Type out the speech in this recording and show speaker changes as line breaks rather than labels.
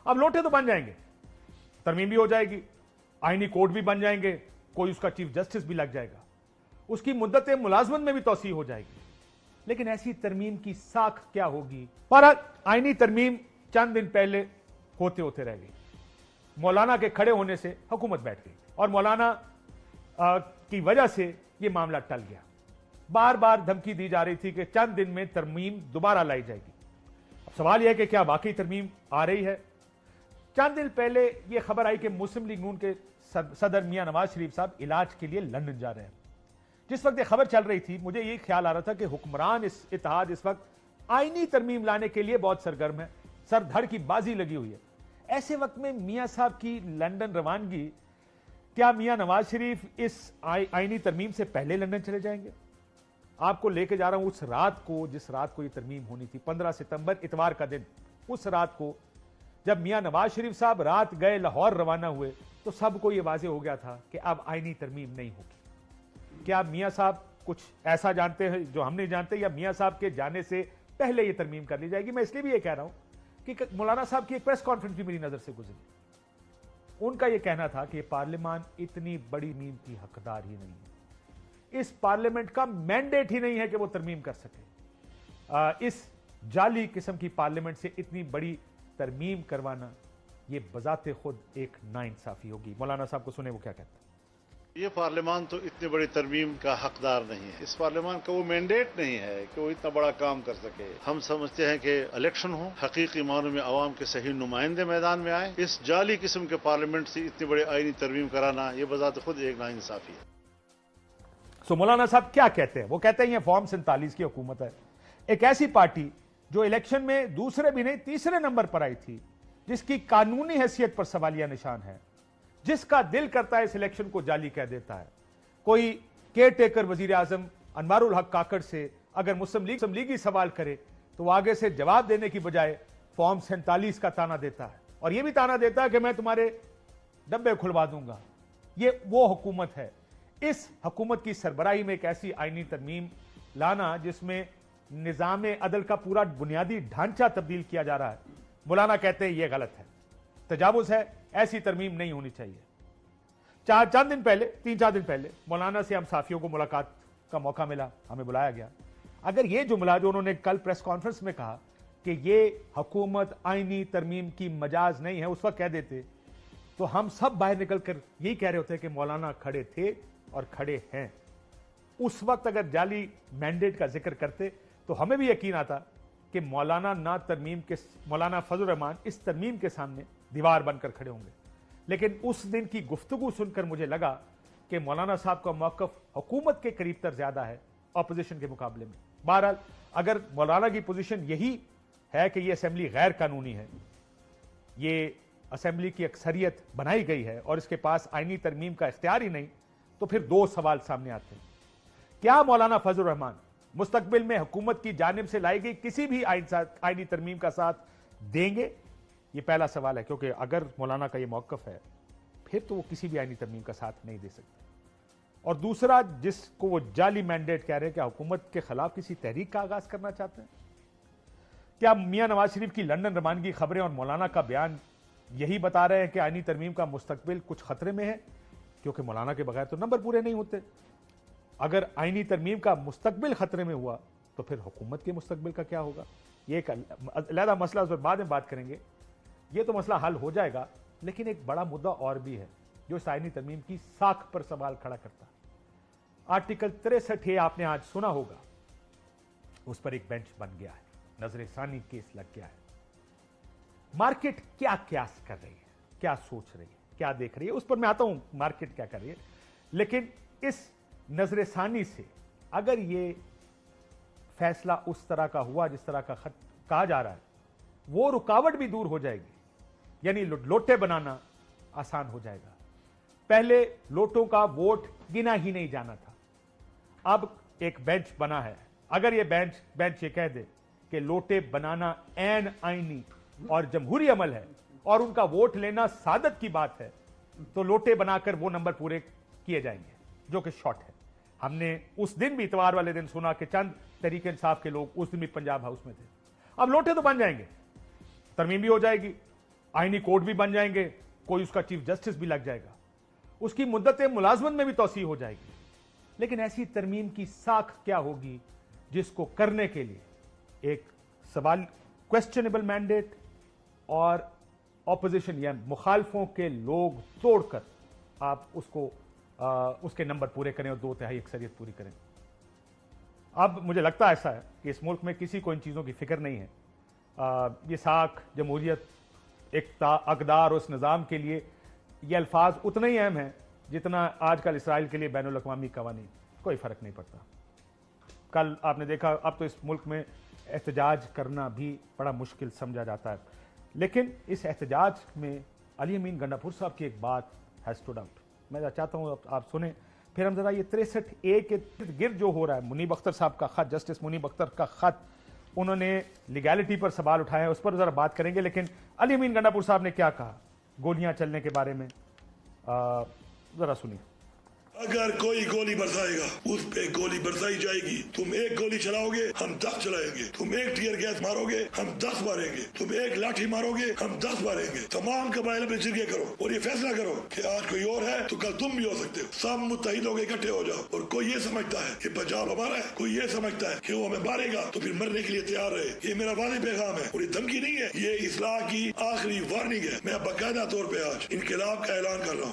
अब लोटे तो बन जाएंगे, तरमीम भी हो जाएगी, आईनी कोर्ट भी बन जाएंगे, कोई उसका चीफ जस्टिस भी लग जाएगा, उसकी मुद्दत मुलाजमत में भी तोसी हो जाएगी। लेकिन ऐसी तरमीम की साख क्या होगी? पर आईनी तरमीम चंद दिन पहले होते होते रह गई। मौलाना के खड़े होने से हुकूमत बैठ गई और मौलाना की वजह से यह मामला टल गया। बार बार धमकी दी जा रही थी कि चंद दिन में तरमीम दोबारा लाई जाएगी। अब सवाल यह है कि क्या वाकई तरमीम आ रही है? चंद दिन पहले यह खबर आई कि मुस्लिम लीग नून के सदर मियां नवाज शरीफ साहब इलाज के लिए लंदन जा रहे हैं। जिस वक्त यह खबर चल रही थी, मुझे यह ख्याल आ रहा था कि हुक्मरान इस इत्तेहाद इस वक्त आईनी तरमीम लाने के लिए बहुत सरगर्म है, सर धड़ की बाजी लगी हुई है। ऐसे वक्त में मियां साहब की लंदन रवानगी, क्या मियां नवाज शरीफ इस आईनी तरमीम से पहले लंदन चले जाएंगे? आपको लेके जा रहा हूं उस रात को जिस रात को यह तरमीम होनी थी, 15 सितंबर इतवार का दिन। उस रात को जब मियां नवाज शरीफ साहब रात गए लाहौर रवाना हुए तो सबको यह वाजे हो गया था कि अब आईनी तरमीम नहीं होगी। क्या मियां साहब कुछ ऐसा जानते हैं जो हम नहीं जानते, या मियां साहब के जाने से पहले यह तरमीम कर ली जाएगी? मैं इसलिए भी यह कह रहा हूं कि मौलाना साहब की एक प्रेस कॉन्फ्रेंस भी मेरी नजर से गुजरी। उनका यह कहना था कि पार्लियामान इतनी बड़ी नींद की हकदार ही नहीं है, इस पार्लियामेंट का मैंडेट ही नहीं है कि वो तरमीम कर सके। इस जाली किस्म की पार्लियामेंट से इतनी बड़ी तरमीम करवाना यह बजाते खुद एक नाइंसाफी होगी। मौलाना साहब को सुने वो क्या कहते हैं।
ये पार्लियामान तो इतनी बड़ी तरमीम का हकदार नहीं है। इस पार्लियामान का वो मैंडेट नहीं है कि वो इतना बड़ा काम कर सके। हम समझते हैं कि इलेक्शन हो, हकीकी मानों में आवाम के सही नुमाइंदे मैदान में आए। इस जाली किस्म के पार्लियामेंट से इतनी बड़ी आईनी तरमीम कराना ये बजाते खुद एक नाइंसाफी है।
सो मौलाना साहब क्या कहते हैं? वो कहते हैं ये फॉर्म 47 की हुकूमत है, एक ऐसी पार्टी जो इलेक्शन में दूसरे भी नहीं तीसरे नंबर पर आई थी, जिसकी कानूनी हैसियत पर सवालिया निशान है, जिसका दिल करता है इस इलेक्शन को जाली कह देता है। कोई केयर टेकर वजीर आजम अनवारुल हक काकड़ से अगर मुस्लिम लीगी सवाल करे तो आगे से जवाब देने की बजाय फॉर्म 47 का ताना देता है, और यह भी ताना देता है कि मैं तुम्हारे डब्बे खुलवा दूंगा। यह वो हुकूमत है। इस हुकूमत की सरबराही में एक ऐसी आईनी तरमीम लाना जिसमें निजाम अदल का पूरा बुनियादी ढांचा तब्दील किया जा रहा है, मौलाना कहते हैं यह गलत है, तजावुज है, ऐसी तरमीम नहीं होनी चाहिए। चंद दिन पहले, 3-4 दिन पहले मौलाना से हम साफियों को मुलाकात का मौका मिला, हमें बुलाया गया। अगर यह जुमला जो उन्होंने कल प्रेस कॉन्फ्रेंस में कहा कि यह हुकूमत आईनी तरमीम की मजाज नहीं है, उस वक्त कह देते तो हम सब बाहर निकलकर यही कह रहे होते कि मौलाना खड़े थे और खड़े हैं। उस वक्त अगर जाली मैंडेट का जिक्र करते तो हमें भी यकीन आता कि मौलाना फजल रहमान इस तरमीम के सामने दीवार बनकर खड़े होंगे। लेकिन उस दिन की गुफ्तगू सुनकर मुझे लगा कि मौलाना साहब का मौकफ हुकूमत के करीब तर ज्यादा है ऑपोजिशन के मुकाबले में। बहरहाल अगर मौलाना की पोजीशन यही है कि यह असेंबली गैर कानूनी है, ये असेंबली की अक्सरियत बनाई गई है और इसके पास आईनी तरमीम का इख्तियार ही नहीं, तो फिर दो सवाल सामने आते हैं। क्या मौलाना फजल रहमान मुस्तकबिल में हुकूमत की जानिब से लाई गई किसी भी आईनी तरमीम का साथ देंगे? ये पहला सवाल है, क्योंकि अगर मौलाना का ये मौकफ है फिर तो वो किसी भी आईनी तरमीम का साथ नहीं दे सकते। और दूसरा, जिसको वो जाली मैंडेट कह रहे हैं, क्या हुकूमत के खिलाफ किसी तहरीक का आगाज करना चाहते हैं? क्या मियां नवाज शरीफ की लंदन रवानगी खबरें और मौलाना का बयान यही बता रहे हैं कि आईनी तरमीम का मुस्तकबिल कुछ खतरे में है? क्योंकि मौलाना के बगैर तो नंबर पूरे नहीं होते। अगर आईनी तरमीम का मुस्तकबिल खतरे में हुआ तो फिर हुकूमत के मुस्तकबिल का क्या होगा? ये एक अलग मसला, उस पर बाद में बात करेंगे। ये तो मसला हल हो जाएगा, लेकिन एक बड़ा मुद्दा और भी है जो इस आईनी तरमीम की साख पर सवाल खड़ा करता है। आर्टिकल 63 आपने आज सुना होगा, उस पर एक बेंच बन गया है, नजर सानी केस लग गया है। मार्केट क्या क्यास कर रही है, क्या सोच रही है, क्या देख रही है, उस पर मैं आता हूं मार्केट क्या कर रही है। लेकिन इस नजर सानी से अगर ये फैसला उस तरह का हुआ जिस तरह का कहा जा रहा है, वो रुकावट भी दूर हो जाएगी, यानी लोटे बनाना आसान हो जाएगा। पहले लोटों का वोट गिना ही नहीं जाना था, अब एक बेंच बना है। अगर ये बेंच ये कह दे कि लोटे बनाना ऐन आईनी और जमहूरी अमल है और उनका वोट लेना सादत की बात है, तो लोटे बनाकर वो नंबर पूरे किए जाएंगे, जो कि शॉर्ट है। हमने उस दिन भी, इतवार वाले दिन, सुना कि चंद तहरीक इंसाफ के लोग उस दिन भी पंजाब हाउस में थे। अब लोटे तो बन जाएंगे, तरमीम भी हो जाएगी, आईनी कोर्ट भी बन जाएंगे, कोई उसका चीफ जस्टिस भी लग जाएगा, उसकी मुद्दत मुलाजमत में भी तोसी हो जाएगी। लेकिन ऐसी तरमीम की साख क्या होगी जिसको करने के लिए एक सवाल, क्वेश्चनेबल मैंडेट और ऑपोजिशन या मुखालफों के लोग तोड़कर आप उसको उसके नंबर पूरे करें और 2/3 अक्सरियत पूरी करें। अब मुझे लगता ऐसा है कि इस मुल्क में किसी को इन चीज़ों की फिक्र नहीं है। ये साख, जमहूरियत, अकदार और उस निज़ाम के लिए ये अल्फाज उतना ही अहम है जितना आजकल इसराइल के लिए बैनुल अक़वामी कवानीन। कोई फ़र्क नहीं पड़ता। कल आपने देखा, अब तो इस मुल्क में एहतजाज करना भी बड़ा मुश्किल समझा जाता है, लेकिन इस एहतजाज में अली अमीन गंडापुर साहब की एक बात हैज़ स्टूड आउट। मैं चाहता हूँ आप सुने, फिर हम जरा ये 63A के गिर्द जो हो रहा है, मुनीब अख्तर साहब का खत, जस्टिस मुनीब अख्तर का खत, उन्होंने लीगैलिटी पर सवाल उठाया, उस पर जरा बात करेंगे। लेकिन अली अमीन गंडापुर साहब ने क्या कहा गोलियां चलने के बारे में, जरा सुनिए।
अगर कोई गोली बरसाएगा उस पे गोली बरसाई जाएगी। तुम एक गोली चलाओगे, हम 10 चलाएंगे। तुम एक टीयर गैस मारोगे, हम 10 मारेंगे। तुम एक लाठी मारोगे, हम 10 मारेंगे। तमाम कबाइल में जिरगे करो और ये फैसला करो कि आज कोई और है तो कल तुम भी हो सकते हो। सब मुत्तहिद होकर इकट्ठे हो जाओ। और कोई ये समझता है कि पंजाब हमारा है, कोई ये समझता है कि वो हमें मारेगा तो फिर मरने के लिए तैयार रहे। ये मेरा वादी पैगाम है और ये धमकी नहीं है, ये इस्लाह की आखिरी वार्निंग है। मैं बाकायदा तौर पर आज इनकलाब का ऐलान कर रहा हूँ।